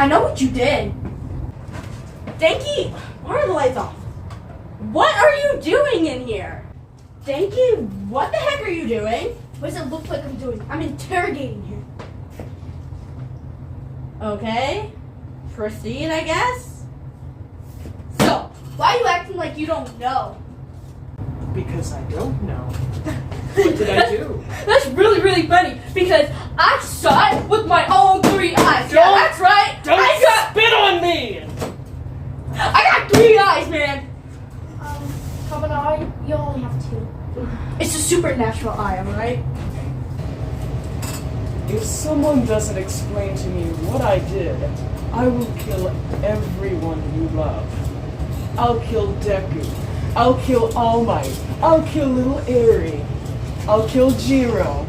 I know what you did. Danky, why are the lights off? What are you doing in here? Danky, what the heck are you doing? What does it look like I'm doing? I'm interrogating him. Okay, proceed, I guess. So, why are you acting like you don't know? Because I don't know. What did I do? That's really, really funny because I saw it with my own 3 eyes. Yeah, Don't- that's right. Don't spit on me! I got 3 eyes, man. Have an eye? You only have 2. It's a supernatural eye, am I right? If someone doesn't explain to me what I did, I will kill everyone you love. I'll kill Deku. I'll kill All Might. I'll kill Little Eri. I'll kill Jiro.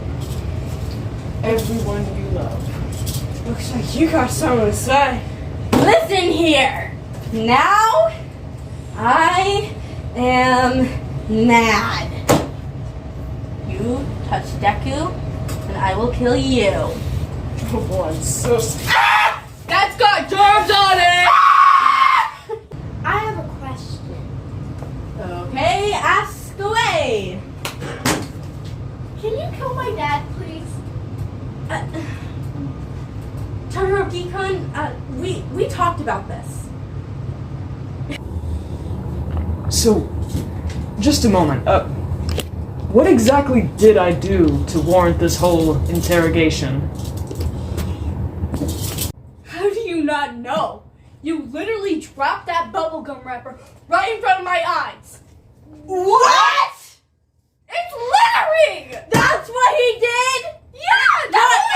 Everyone you love. Looks like you got something to say. Listen here. Now, I am mad. You touch Deku, and I will kill you. Oh boy, I'm so Ah! That's got germs on it! I have a question. Okay, ask away. Can you kill my dad, please? Todoroki-kun, we talked about this. So, just a moment. What exactly did I do to warrant this whole interrogation? How do you not know? You literally dropped that bubblegum wrapper right in front of my eyes. What? It's littering! That's what he did? Yeah, that's